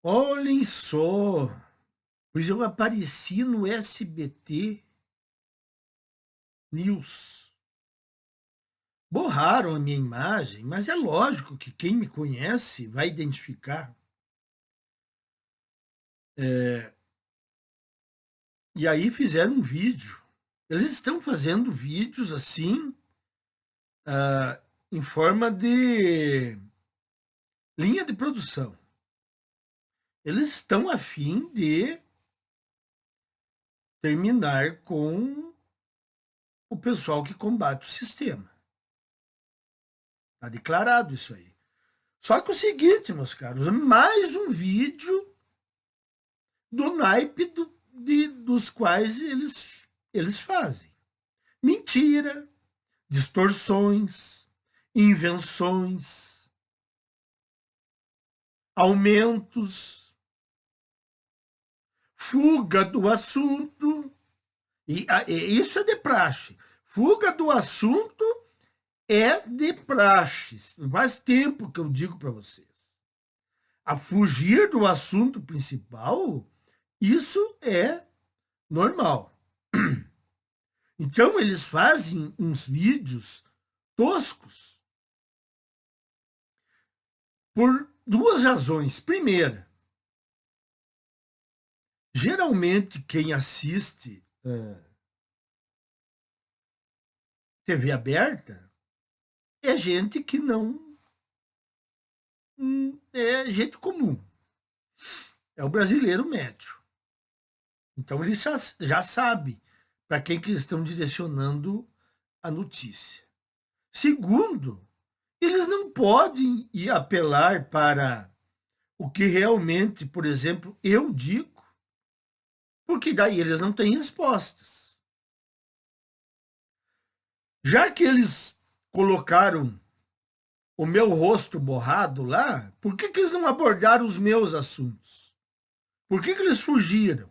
Olhem só, pois eu apareci no SBT News. Borraram a minha imagem, mas é lógico que quem me conhece vai identificar. E aí fizeram um vídeo. Eles estão fazendo vídeos assim, em forma de linha de produção. Eles estão a fim de terminar com o pessoal que combate o sistema. Está declarado isso aí. Só que o seguinte, meus caros, mais um vídeo do naipe dos quais eles fazem. Mentira, distorções, invenções, aumentos, fuga do assunto. E isso é de praxe. Fuga do assunto é de praxe. Faz tempo que eu digo para vocês. A fugir do assunto principal, isso é normal. Então, eles fazem uns vídeos toscos por duas razões. Primeira, geralmente quem assiste TV aberta é gente que não é gente comum. É o brasileiro médio. Então, ele já sabe para quem que eles estão direcionando a notícia. Segundo, eles não podem ir apelar para o que realmente, por exemplo, eu digo, porque daí eles não têm respostas. Já que eles colocaram o meu rosto borrado lá, por que eles não abordaram os meus assuntos? Por que eles fugiram?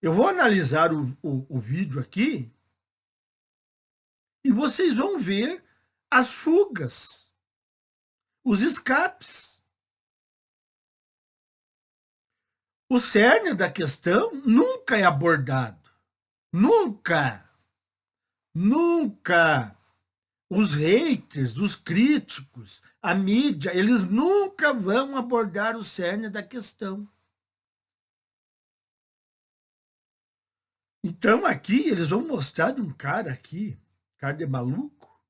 Eu vou analisar o vídeo aqui e vocês vão ver as fugas, os escapes. O cerne da questão nunca é abordado. Nunca. Nunca. Os haters, os críticos, a mídia, eles nunca vão abordar o cerne da questão. Então, aqui, eles vão mostrar de um cara aqui, cara de maluco,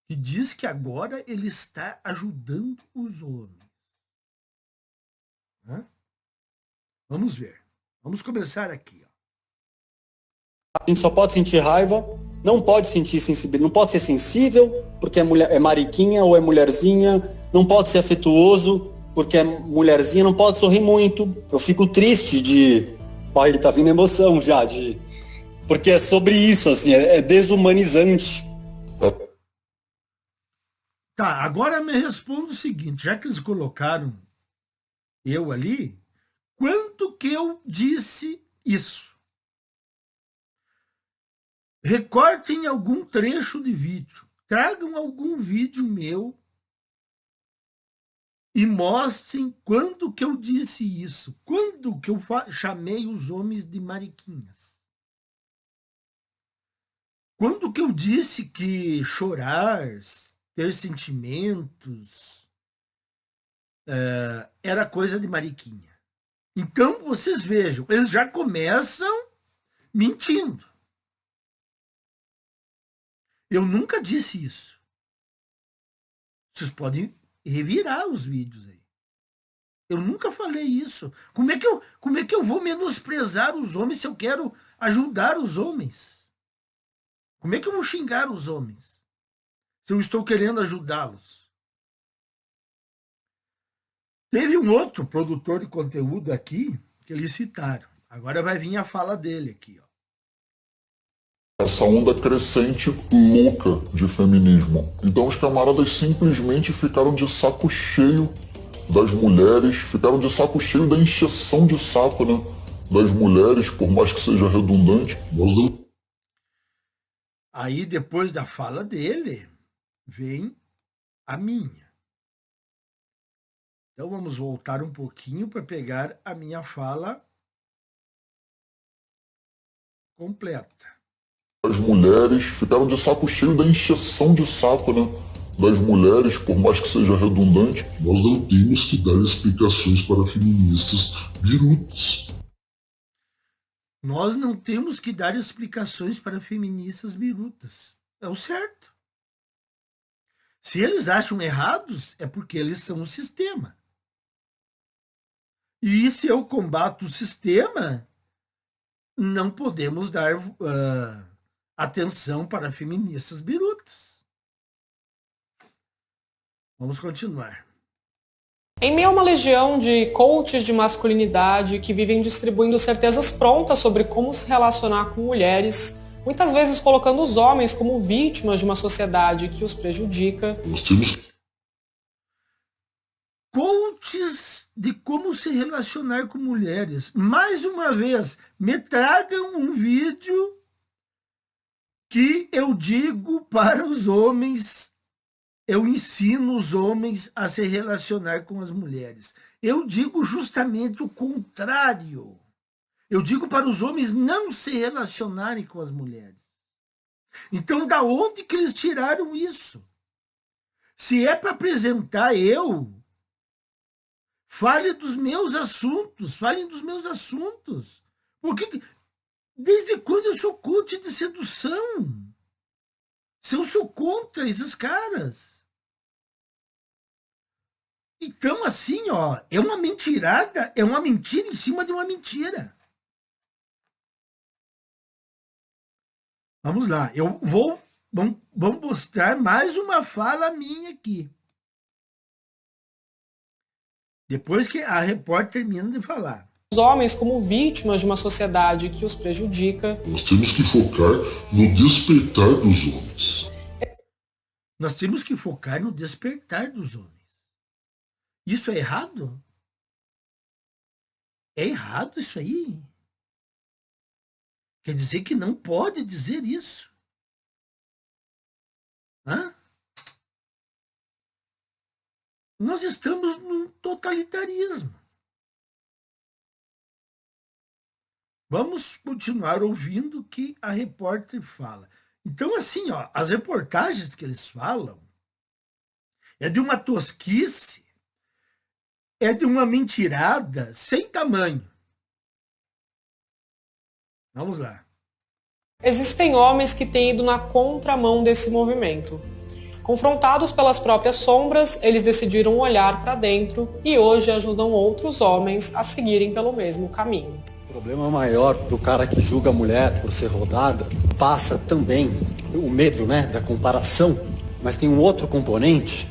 que diz que agora ele está ajudando os homens. Vamos ver. Vamos começar aqui. A gente só pode sentir raiva, não pode sentir sensibilidade, não pode ser sensível, porque é mariquinha ou é mulherzinha, não pode ser afetuoso, porque é mulherzinha, não pode sorrir muito. Eu fico triste de... Pai, tá vindo emoção já, porque é sobre isso, assim, é desumanizante. Tá, agora me responda o seguinte, já que eles colocaram eu ali, quando que eu disse isso? Recortem algum trecho de vídeo, tragam algum vídeo meu e mostrem quando que eu disse isso, quando que eu chamei os homens de mariquinhas. Quando que eu disse que chorar, ter sentimentos, era coisa de mariquinha. Então, vocês vejam, eles já começam mentindo. Eu nunca disse isso. Vocês podem revirar os vídeos aí. Eu nunca falei isso. Como é que eu vou menosprezar os homens se eu quero ajudar os homens? Como é que eu vou xingar os homens se eu estou querendo ajudá-los? Teve um outro produtor de conteúdo aqui que eles citaram. Agora vai vir a fala dele aqui, ó. Essa onda crescente louca de feminismo. Então os camaradas simplesmente ficaram de saco cheio das mulheres, ficaram de saco cheio da encheção de saco, né, das mulheres, por mais que seja redundante. Aí depois da fala dele, vem a minha. Então vamos voltar um pouquinho para pegar a minha fala completa. As mulheres ficaram de saco cheio da encheção de saco, né? Das mulheres, por mais que seja redundante. Nós não temos que dar explicações para feministas birutas. Nós não temos que dar explicações para feministas birutas. É o certo. Se eles acham errados, é porque eles são o sistema. E se eu combato o sistema, não podemos dar atenção para feministas birutas. Vamos continuar. Em meio a uma legião de coaches de masculinidade que vivem distribuindo certezas prontas sobre como se relacionar com mulheres, muitas vezes colocando os homens como vítimas de uma sociedade que os prejudica. Nós temos Coaches de como se relacionar com mulheres. Mais uma vez, me tragam um vídeo que eu digo para os homens, eu ensino os homens a se relacionar com as mulheres. Eu digo justamente o contrário. Eu digo para os homens não se relacionarem com as mulheres. Então, da onde que eles tiraram isso? Se é para apresentar eu, fale dos meus assuntos, falem dos meus assuntos. Porque desde quando eu sou coach de sedução? Se eu sou contra esses caras. Então, assim, ó, é uma mentirada, é uma mentira em cima de uma mentira. Vamos lá, vamos mostrar mais uma fala minha aqui. Depois que a repórter termina de falar. Os homens como vítimas de uma sociedade que os prejudica. Nós temos que focar no despertar dos homens. Nós temos que focar no despertar dos homens. Isso é errado? É errado isso aí? Quer dizer que não pode dizer isso? Hã? Nós estamos num totalitarismo. Vamos continuar ouvindo o que a repórter fala. Então, assim, ó, as reportagens que eles falam é de uma tosquice, é de uma mentirada sem tamanho. Vamos lá. Existem homens que têm ido na contramão desse movimento. Confrontados pelas próprias sombras, eles decidiram olhar para dentro e hoje ajudam outros homens a seguirem pelo mesmo caminho. O problema maior do cara que julga a mulher por ser rodada passa também o medo, né, da comparação, mas tem um outro componente,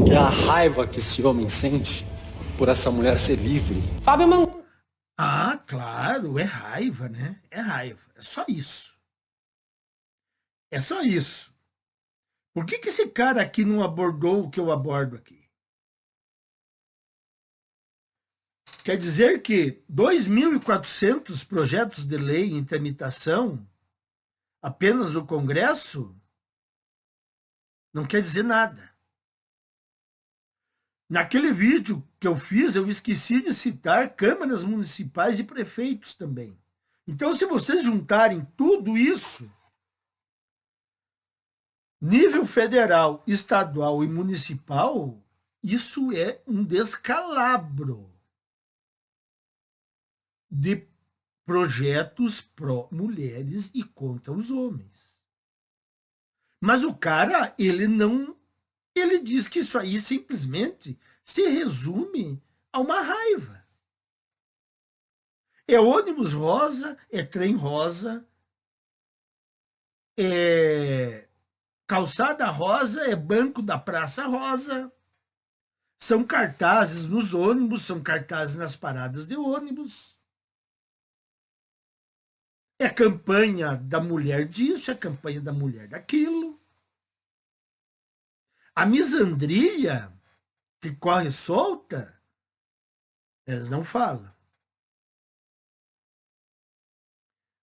que é a raiva que esse homem sente por essa mulher ser livre. Fábio Ah, claro, é raiva, né? É raiva, é só isso. É só isso. Por que esse cara aqui não abordou o que eu abordo aqui? Quer dizer que 2.400 projetos de lei em tramitação apenas no Congresso não quer dizer nada. Naquele vídeo que eu fiz, eu esqueci de citar câmaras municipais e prefeitos também. Então, se vocês juntarem tudo isso, nível federal, estadual e municipal, isso é um descalabro de projetos pró-mulheres e contra os homens. Mas o cara, ele diz que isso aí simplesmente se resume a uma raiva. É ônibus rosa, é trem rosa, é calçada rosa, é banco da praça rosa, são cartazes nos ônibus, são cartazes nas paradas de ônibus. É campanha da mulher disso, é campanha da mulher daquilo. A misandria que corre solta, eles não falam.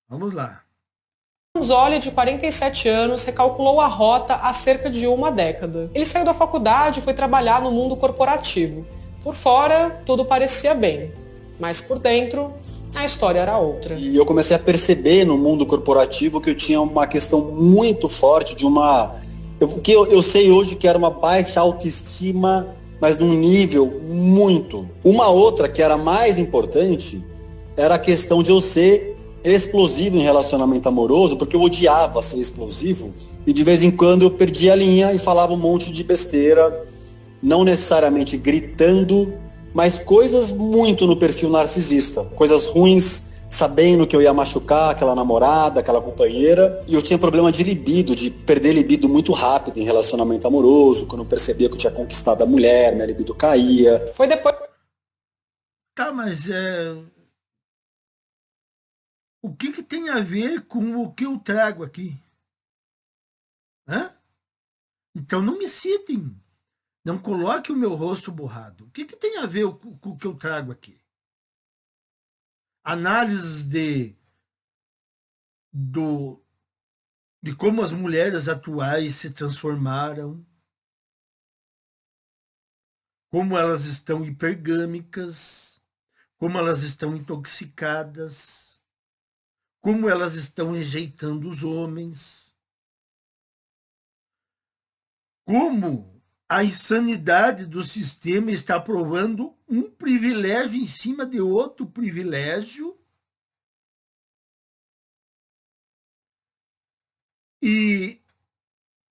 Vamos lá. Zoli, de 47 anos, recalculou a rota há cerca de uma década. Ele saiu da faculdade e foi trabalhar no mundo corporativo. Por fora, tudo parecia bem, mas por dentro, a história era outra. E eu comecei a perceber no mundo corporativo que eu tinha uma questão muito forte de que eu sei hoje que era uma baixa autoestima, mas num nível muito. Uma outra que era mais importante era a questão de eu ser explosivo em relacionamento amoroso, porque eu odiava ser explosivo e de vez em quando eu perdia a linha e falava um monte de besteira, não necessariamente gritando, mas coisas muito no perfil narcisista, coisas ruins, sabendo que eu ia machucar aquela namorada, aquela companheira, e eu tinha problema de libido, de perder libido muito rápido em relacionamento amoroso, quando eu percebia que eu tinha conquistado a mulher, minha libido caía. Foi depois... Tá, mas o que tem a ver com o que eu trago aqui? Hã? Então não me citem. Não coloque o meu rosto borrado. O que tem a ver com o que eu trago aqui? Análises de como as mulheres atuais se transformaram, como elas estão hipergâmicas, como elas estão intoxicadas, como elas estão rejeitando os homens, como a insanidade do sistema está provando um privilégio em cima de outro privilégio. E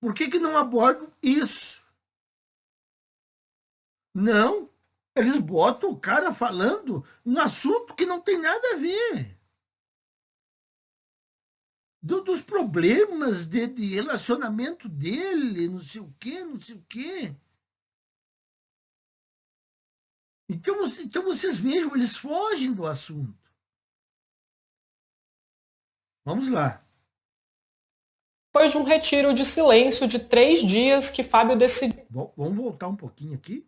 por que não abordam isso? Não, eles botam o cara falando um assunto que não tem nada a ver. Dos problemas de relacionamento dele, não sei o quê, não sei o quê. Então vocês vejam, eles fogem do assunto. Vamos lá. Depois de um retiro de silêncio de 3 dias que Fábio decidiu... Vamos voltar um pouquinho aqui.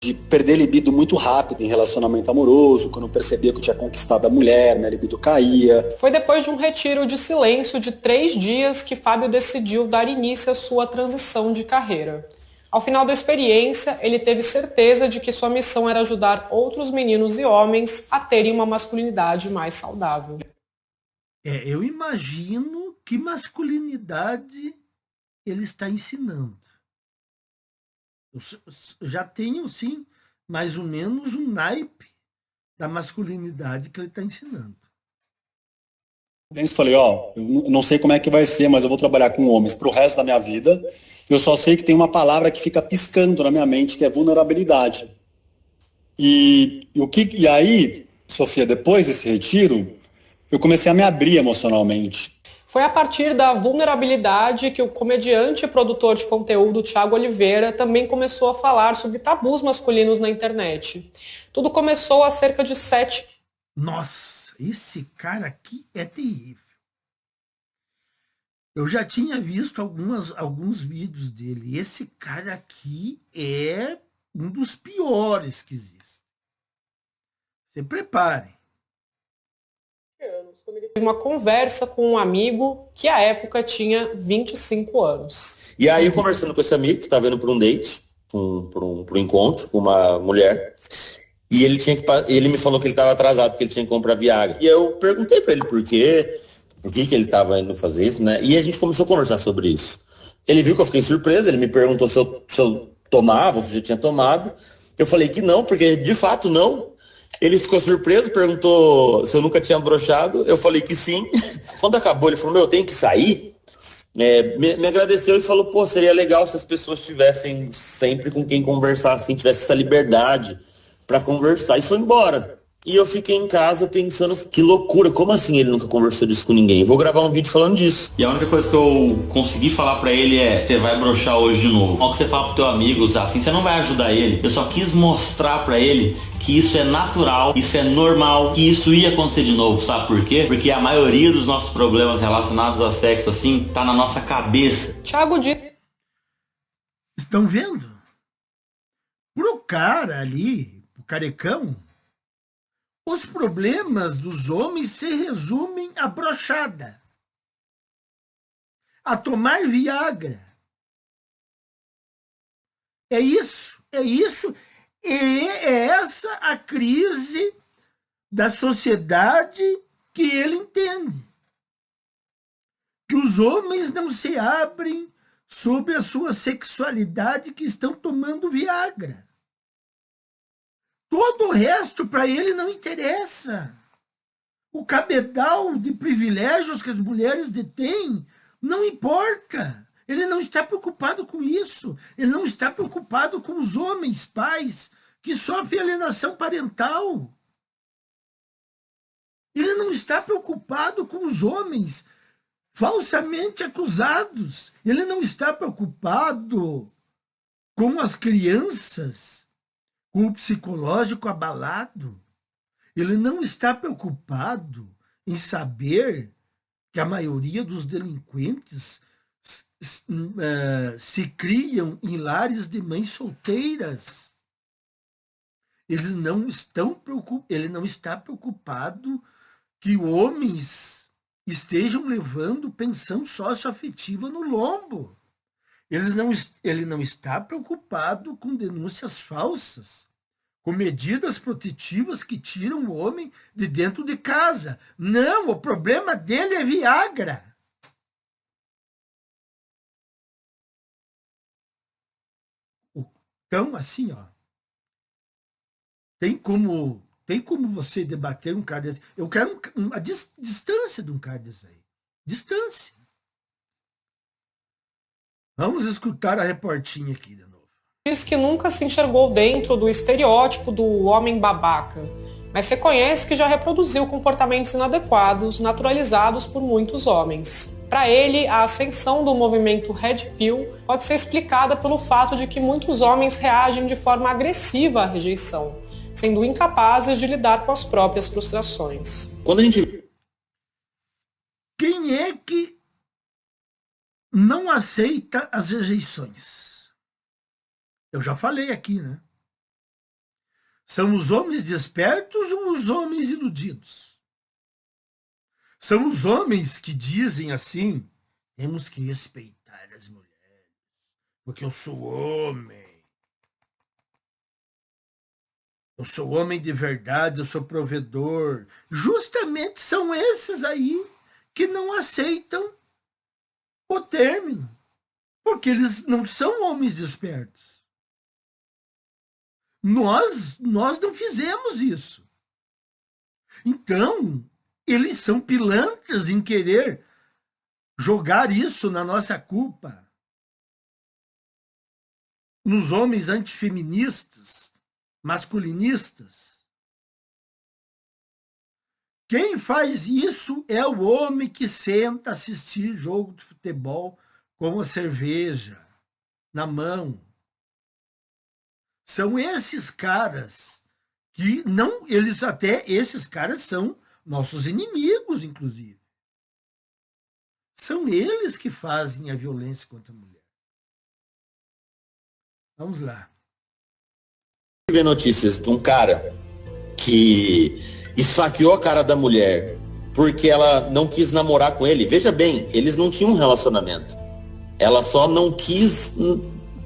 De perder libido muito rápido em relacionamento amoroso, quando eu percebia que eu tinha conquistado a mulher, minha libido caía. Foi depois de um retiro de silêncio de 3 dias que Fábio decidiu dar início à sua transição de carreira. Ao final da experiência, ele teve certeza de que sua missão era ajudar outros meninos e homens a terem uma masculinidade mais saudável. Eu imagino que masculinidade ele está ensinando. Eu já tenho, sim, mais ou menos um naipe da masculinidade que ele está ensinando. Eu falei, eu não sei como é que vai ser, mas eu vou trabalhar com homens pro resto da minha vida. Eu só sei que tem uma palavra que fica piscando na minha mente, que é vulnerabilidade. E aí, Sofia, depois desse retiro, eu comecei a me abrir emocionalmente. Foi a partir da vulnerabilidade que o comediante e produtor de conteúdo Thiago Oliveira também começou a falar sobre tabus masculinos na internet. Tudo começou há cerca de 7... Nossa, esse cara aqui é terrível. Eu já tinha visto alguns vídeos dele. Esse cara aqui é um dos piores que existe. Se prepare. Uma conversa com um amigo que à época tinha 25 anos. E aí, conversando com esse amigo que estava indo para um date, para um encontro com uma mulher, e ele me falou que ele estava atrasado, porque ele tinha que comprar Viagra. E eu perguntei para ele por que ele estava indo fazer isso, né? E a gente começou a conversar sobre isso. Ele viu que eu fiquei surpreso, ele me perguntou se eu tomava, ou se eu já tinha tomado. Eu falei que não, porque de fato não. Ele ficou surpreso, perguntou se eu nunca tinha broxado. Eu falei que sim. Quando acabou, ele falou, eu tenho que sair. Me agradeceu e falou, seria legal se as pessoas tivessem sempre com quem conversar, assim, tivesse essa liberdade para conversar. E foi embora. E eu fiquei em casa pensando, que loucura, como assim ele nunca conversou disso com ninguém? Vou gravar um vídeo falando disso. E a única coisa que eu consegui falar pra ele é, você vai broxar hoje de novo. Ao que você fala pro teu amigo, assim, você não vai ajudar ele. Eu só quis mostrar pra ele que isso é natural, isso é normal, que isso ia acontecer de novo, sabe por quê? Porque a maioria dos nossos problemas relacionados a sexo, assim, tá na nossa cabeça. Thiago disse... Estão vendo? Pro cara ali, pro carecão, os problemas dos homens se resumem à broxada, a tomar Viagra. É isso. E é essa a crise da sociedade que ele entende. Que os homens não se abrem sobre a sua sexualidade, que estão tomando Viagra. Todo o resto para ele não interessa. O cabedal de privilégios que as mulheres detêm não importa. Ele não está preocupado com isso. Ele não está preocupado com os homens, pais, que sofrem alienação parental. Ele não está preocupado com os homens falsamente acusados. Ele não está preocupado com as crianças, com o psicológico abalado. Ele não está preocupado em saber que a maioria dos delinquentes se criam em lares de mães solteiras. Ele não está preocupado que homens estejam levando pensão socioafetiva no lombo. Ele não está preocupado com denúncias falsas, com medidas protetivas que tiram o homem de dentro de casa. Não, o problema dele é Viagra. Então, assim, ó, tem como você debater um cara desse? Eu quero uma distância de um cara desse aí. Distância. Vamos escutar a reportinha aqui de novo. Diz que nunca se enxergou dentro do estereótipo do homem babaca, mas reconhece que já reproduziu comportamentos inadequados, naturalizados por muitos homens. Para ele, a ascensão do movimento Red Pill pode ser explicada pelo fato de que muitos homens reagem de forma agressiva à rejeição, sendo incapazes de lidar com as próprias frustrações. Quando a gente... Quem é que não aceita as rejeições? Eu já falei aqui, né? São os homens despertos ou os homens iludidos? São os homens que dizem assim: temos que respeitar as mulheres, porque eu sou homem. Eu sou homem de verdade, eu sou provedor. Justamente são esses aí que não aceitam o término, porque eles não são homens despertos. Nós não fizemos isso. Então, eles são pilantras em querer jogar isso na nossa culpa. Nos homens antifeministas, masculinistas. Quem faz isso é o homem que senta a assistir jogo de futebol com a cerveja na mão. São esses caras que não, esses caras são nossos inimigos, inclusive. São eles que fazem a violência contra a mulher. Vamos lá. Ver notícias de um cara que esfaqueou a cara da mulher porque ela não quis namorar com ele. Veja bem, eles não tinham um relacionamento. Ela só não quis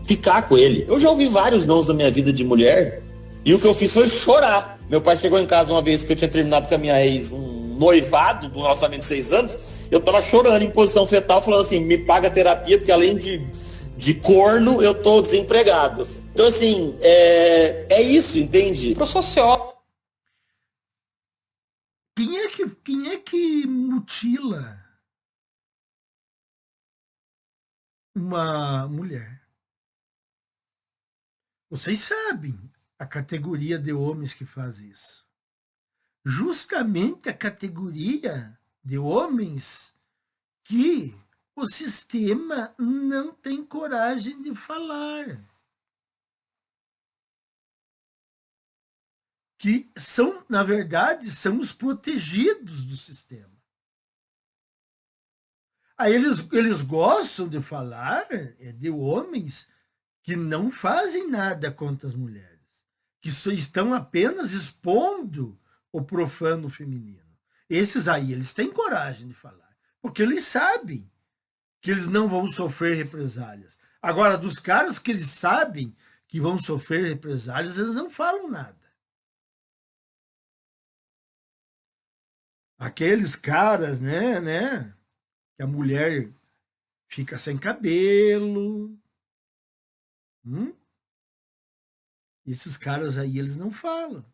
ficar com ele. Eu já ouvi vários nãos da minha vida de mulher e o que eu fiz foi chorar. Meu pai chegou em casa uma vez que eu tinha terminado com a minha ex um noivado, do relacionamento de 6 anos, eu tava chorando em posição fetal, falando assim, me paga terapia, porque além de corno, eu tô desempregado. Então, assim, é isso, entende? Pro sociólogo. Quem é que mutila uma mulher? Vocês sabem a categoria de homens que faz isso. Justamente a categoria de homens que o sistema não tem coragem de falar. Que são, na verdade, são os protegidos do sistema. Aí eles gostam de falar de homens que não fazem nada contra as mulheres, que só estão apenas expondo o profano feminino. Esses aí, eles têm coragem de falar, porque eles sabem que eles não vão sofrer represálias. Agora, dos caras que eles sabem que vão sofrer represálias, eles não falam nada. Aqueles caras, né, que a mulher fica sem cabelo. Esses caras aí, eles não falam.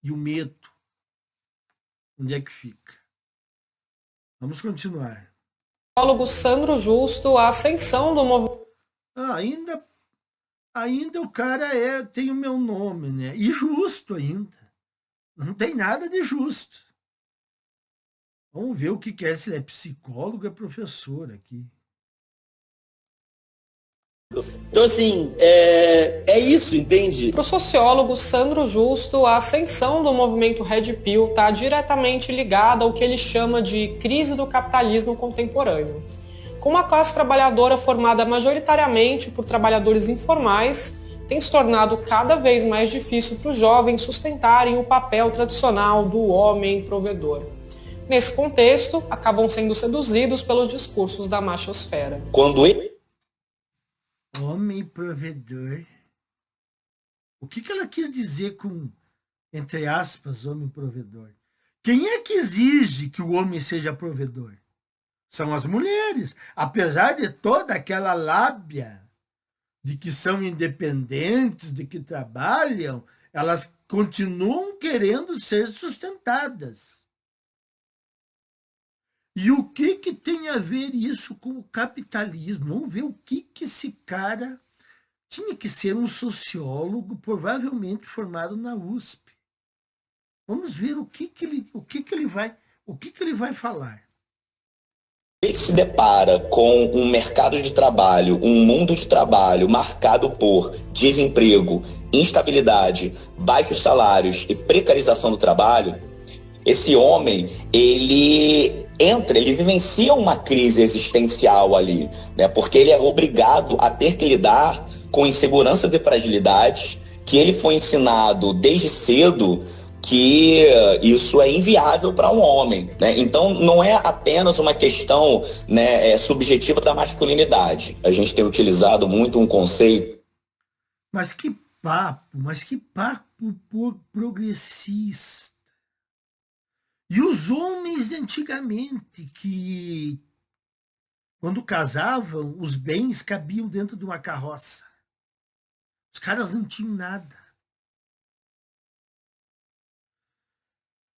E o medo? Onde é que fica? Vamos continuar. Psicólogo Sandro Justo, a ascensão do movimento. Ainda o cara tem o meu nome, né? E justo ainda. Não tem nada de justo. Vamos ver o que é, se ele é psicólogo ou é professor aqui. Então, assim, é isso, entende? Para o sociólogo Sandro Justo, a ascensão do movimento Red Pill está diretamente ligada ao que ele chama de crise do capitalismo contemporâneo. Com uma classe trabalhadora formada majoritariamente por trabalhadores informais, tem se tornado cada vez mais difícil para os jovens sustentarem o papel tradicional do homem provedor. Nesse contexto, acabam sendo seduzidos pelos discursos da machosfera. Quando ele... Homem provedor. O que ela quis dizer com, entre aspas, homem provedor? Quem é que exige que o homem seja provedor? São as mulheres. Apesar de toda aquela lábia de que são independentes, de que trabalham, elas continuam querendo ser sustentadas. E o que tem a ver isso com o capitalismo? Vamos ver o que esse cara tinha que ser um sociólogo, provavelmente formado na USP. Vamos ver o que ele vai falar. Ele se depara com um mercado de trabalho, um mundo de trabalho marcado por desemprego, instabilidade, baixos salários e precarização do trabalho. Esse homem, ele vivencia uma crise existencial ali, né? Porque ele é obrigado a ter que lidar com insegurança e fragilidades, que ele foi ensinado desde cedo que isso é inviável para um homem, né? Então não é apenas uma questão, né, subjetiva da masculinidade. A gente tem utilizado muito um conceito. Mas que papo progressista. E os homens de antigamente, que quando casavam, os bens cabiam dentro de uma carroça. Os caras não tinham nada.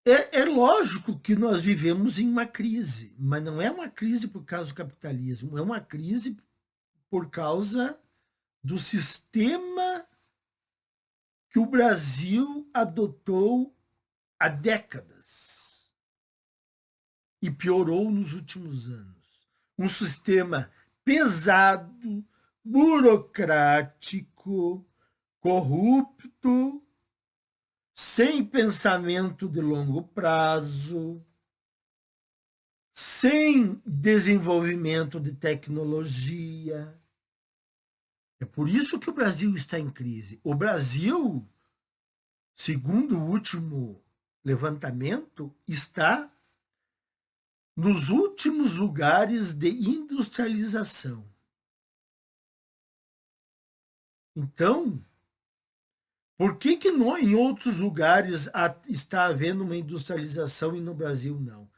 É lógico que nós vivemos em uma crise, mas não é uma crise por causa do capitalismo, é uma crise por causa do sistema que o Brasil adotou há décadas. E piorou nos últimos anos. Um sistema pesado, burocrático, corrupto, sem pensamento de longo prazo, sem desenvolvimento de tecnologia. É por isso que o Brasil está em crise. O Brasil, segundo o último levantamento, está nos últimos lugares de industrialização. Então, por que em outros lugares está havendo uma industrialização e no Brasil não?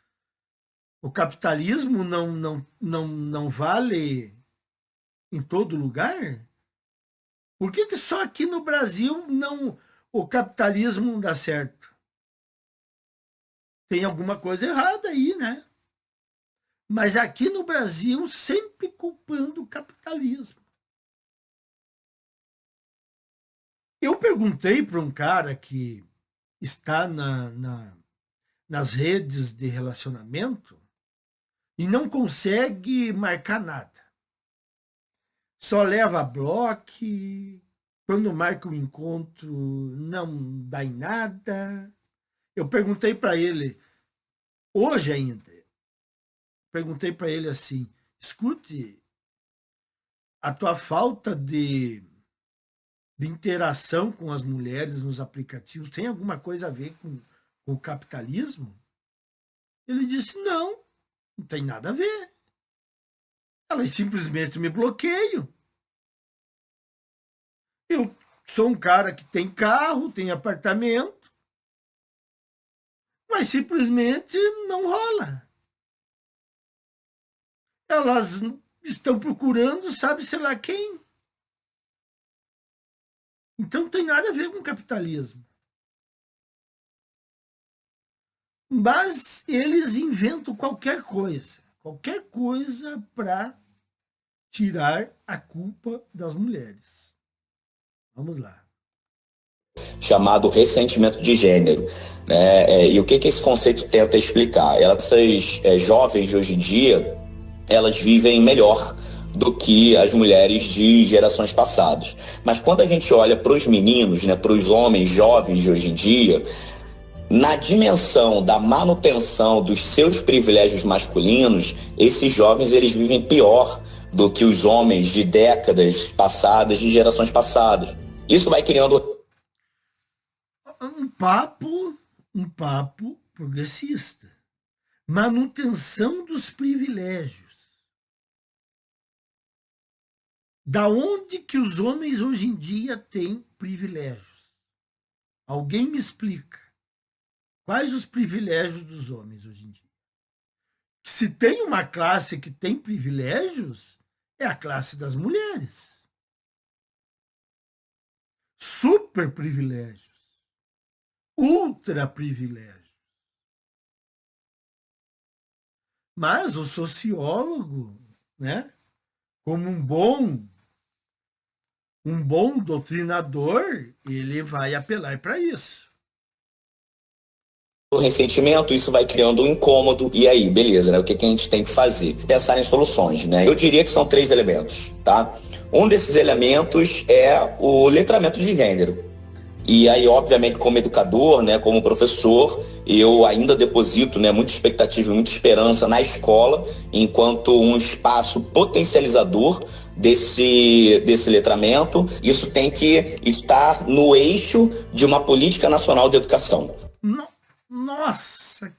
O capitalismo não vale em todo lugar? Por que só aqui no Brasil o capitalismo não dá certo? Tem alguma coisa errada aí, né? Mas aqui no Brasil, sempre culpando o capitalismo. Eu perguntei para um cara que está nas redes de relacionamento e não consegue marcar nada. Só leva bloco, quando marca o encontro não dá em nada. Eu perguntei para ele, hoje ainda, perguntei para ele assim, escute, a tua falta de interação com as mulheres nos aplicativos tem alguma coisa a ver com o capitalismo? Ele disse, não tem nada a ver. Elas simplesmente me bloqueiam. Eu Sou um cara que tem carro, tem apartamento, mas simplesmente não rola. Elas estão procurando, sabe-se lá quem. Então não tem nada a ver com capitalismo. Mas eles inventam qualquer coisa para tirar a culpa das mulheres. Vamos lá. Chamado ressentimento de gênero, né? E o que esse conceito tenta explicar? Essas jovens de hoje em dia, elas vivem melhor do que as mulheres de gerações passadas. Mas quando a gente olha para os meninos, né, para os homens jovens de hoje em dia, na dimensão da manutenção dos seus privilégios masculinos, esses jovens eles vivem pior do que os homens de décadas passadas, de gerações passadas. Isso vai criando um papo progressista. Manutenção dos privilégios. Da onde que os homens hoje em dia têm privilégios? Alguém me explica. Quais os privilégios dos homens hoje em dia? Se tem uma classe que tem privilégios, é a classe das mulheres. Super privilégios. Ultra privilégios. Mas o sociólogo, né, como um bom doutrinador, ele vai apelar para isso. O ressentimento, isso vai criando um incômodo, e aí, beleza, né? O que a gente tem que fazer? Pensar em soluções, né? Eu diria que são 3 elementos, tá? Um desses elementos é o letramento de gênero. E aí, obviamente, como educador, né, como professor, eu ainda deposito, né, muita expectativa e muita esperança na escola, enquanto um espaço potencializador desse letramento. Isso tem que estar no eixo de uma política nacional de educação. Nossa,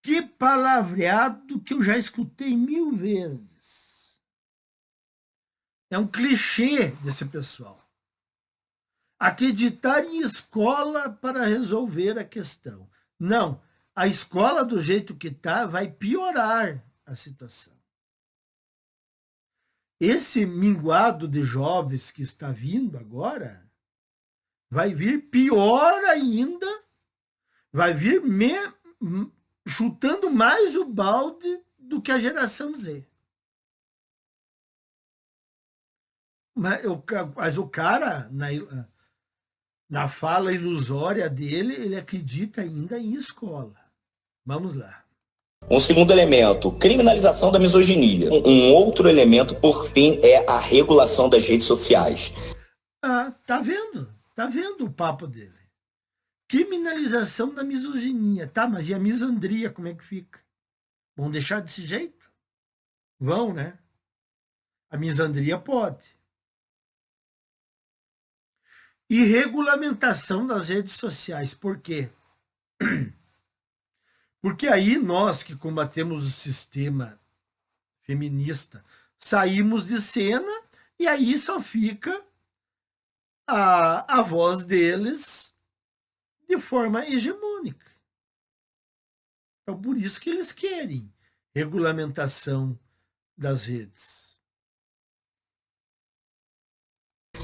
que palavreado que eu já escutei 1000 vezes. É um clichê desse pessoal. Acreditar em escola para resolver a questão. Não, a escola do jeito que está vai piorar a situação. Esse minguado de jovens que está vindo agora vai vir pior ainda, vai vir chutando mais o balde do que a geração Z. Mas o cara, na fala ilusória dele, ele acredita ainda em escola. Vamos lá. Um segundo elemento, criminalização da misoginia. Um outro elemento, por fim, é a regulação das redes sociais. Tá vendo? Tá vendo o papo dele? Criminalização da misoginia. Tá, mas e a misandria, como é que fica? Vão deixar desse jeito? Vão, né? A misandria pode. E regulamentação das redes sociais. Por quê? Porque aí nós que combatemos o sistema feminista saímos de cena e aí só fica a voz deles de forma hegemônica. Então, por isso que eles querem regulamentação das redes.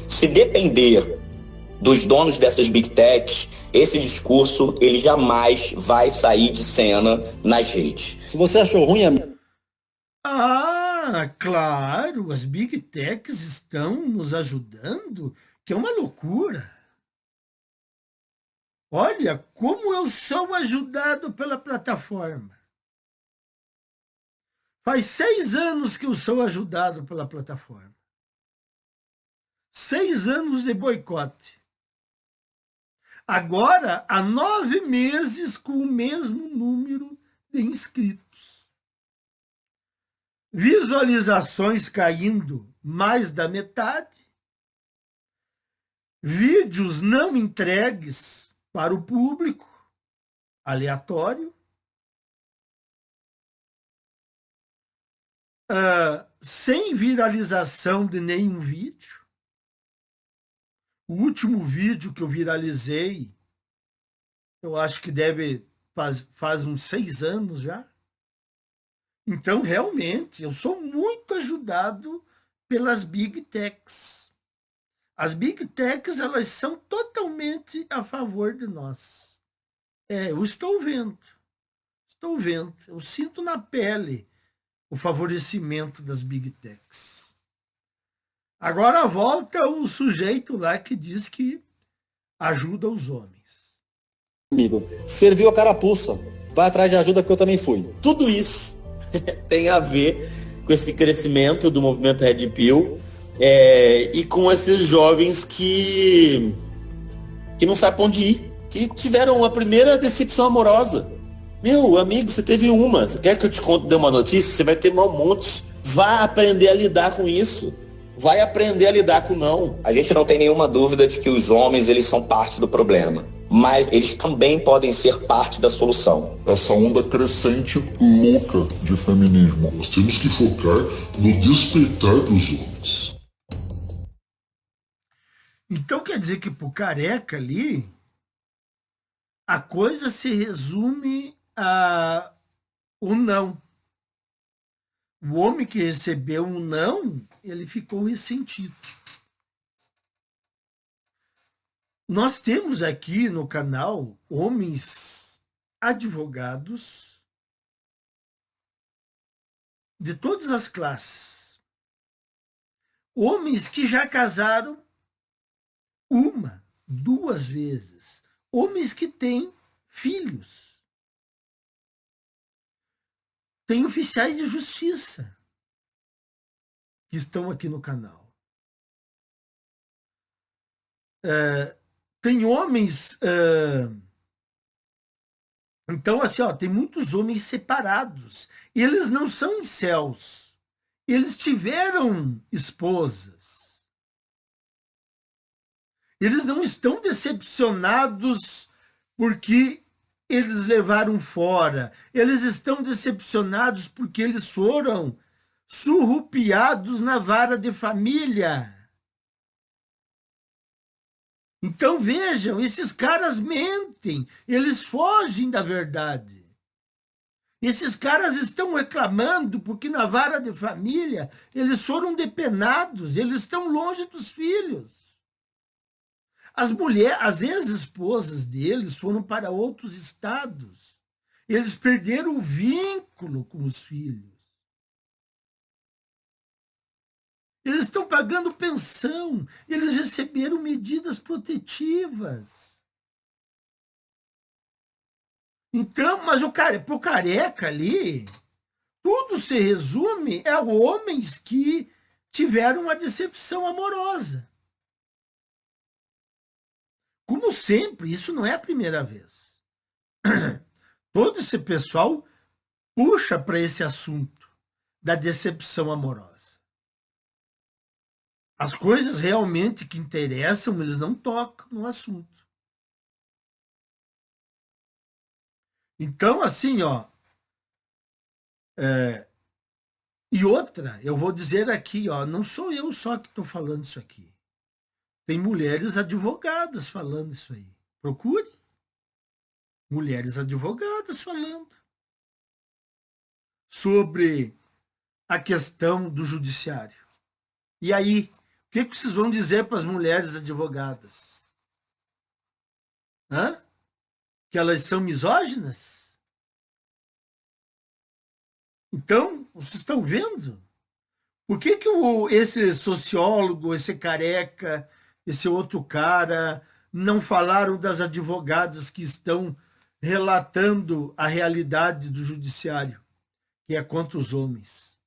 Se depender dos donos dessas big techs, esse discurso ele jamais vai sair de cena nas redes. Se você achou ruim, amigo. Claro, as big techs estão nos ajudando, que é uma loucura. Olha como eu sou ajudado pela plataforma. Faz 6 anos que eu sou ajudado pela plataforma. 6 anos de boicote. Agora, há 9 meses com o mesmo número de inscritos. Visualizações caindo mais da metade. Vídeos não entregues para o público, aleatório. Sem viralização de nenhum vídeo. O último vídeo que eu viralizei, eu acho que faz uns 6 anos já. Então, realmente, eu sou muito ajudado pelas Big Techs. As Big Techs, elas são totalmente a favor de nós. Eu estou vendo. Eu sinto na pele o favorecimento das Big Techs. Agora volta o sujeito lá que diz que ajuda os homens. Amigo, serviu a carapuça. Vai atrás de ajuda, porque eu também fui. Tudo isso tem a ver com esse crescimento do movimento Red Pill e com esses jovens que não sabem pra onde ir, que tiveram a primeira decepção amorosa. Meu amigo, você teve uma. Você quer que eu te conte, dê uma notícia? Você vai ter um monte. Vá aprender a lidar com isso. Vai aprender a lidar com não. A gente não tem nenhuma dúvida de que os homens, eles são parte do problema. Mas eles também podem ser parte da solução. Essa onda crescente louca de feminismo. Nós temos que focar no despertar dos homens. Então quer dizer que pro careca ali, a coisa se resume a o não. O homem que recebeu um não, ele ficou ressentido. Nós temos aqui no canal homens advogados de todas as classes. Homens que já casaram 1, 2 vezes. Homens que têm filhos. Tem oficiais de justiça que estão aqui no canal. Tem homens... Então, assim, tem muitos homens separados. Eles não são incels. Eles tiveram esposas. Eles não estão decepcionados porque eles levaram fora. Eles estão decepcionados porque eles foram surrupiados na vara de família. Então vejam, esses caras mentem, eles fogem da verdade. Esses caras estão reclamando porque na vara de família eles foram depenados, eles estão longe dos filhos. As mulheres, as ex-esposas deles foram para outros estados. Eles perderam o vínculo com os filhos. Eles estão pagando pensão. Eles receberam medidas protetivas. Então, mas pro careca ali, tudo se resume a homens que tiveram uma decepção amorosa. Como sempre, isso não é a primeira vez. Todo esse pessoal puxa para esse assunto da decepção amorosa. As coisas realmente que interessam, eles não tocam no assunto. Então, assim, e outra, eu vou dizer aqui, não sou eu só que estou falando isso aqui. Tem mulheres advogadas falando isso aí. Procure. Mulheres advogadas falando sobre a questão do judiciário. E aí, o que vocês vão dizer para as mulheres advogadas? Que elas são misóginas? Então, vocês estão vendo? Por que esse sociólogo, esse careca, esse outro cara, não falaram das advogadas que estão relatando a realidade do judiciário, que é contra os homens?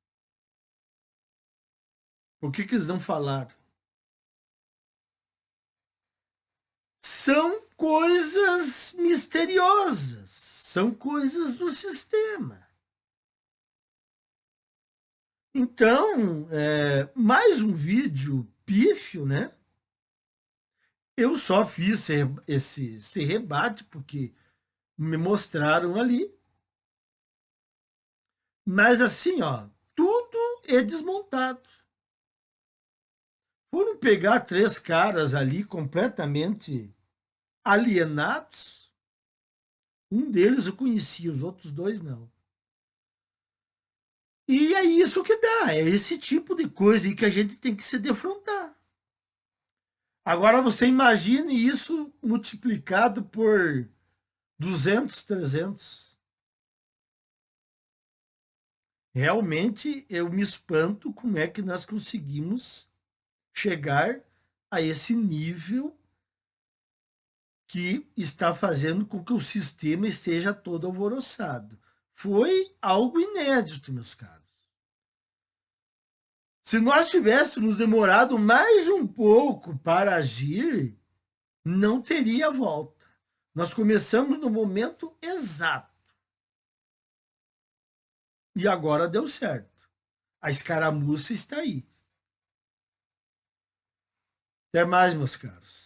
Por que eles não falaram? São coisas misteriosas, são coisas do sistema. Então, mais um vídeo pífio, né? Eu só fiz esse rebate porque me mostraram ali. Mas assim, tudo é desmontado. Foram pegar 3 caras ali completamente alienados. Um deles eu conhecia, os outros 2 não. E é isso que dá, é esse tipo de coisa aí que a gente tem que se defrontar. Agora você imagine isso multiplicado por 200, 300. Realmente eu me espanto como é que nós conseguimos chegar a esse nível que está fazendo com que o sistema esteja todo alvoroçado. Foi algo inédito, meus caros. Se nós tivéssemos demorado mais um pouco para agir, não teria volta. Nós começamos no momento exato. E agora deu certo. A escaramuça está aí. Até mais, meus caros.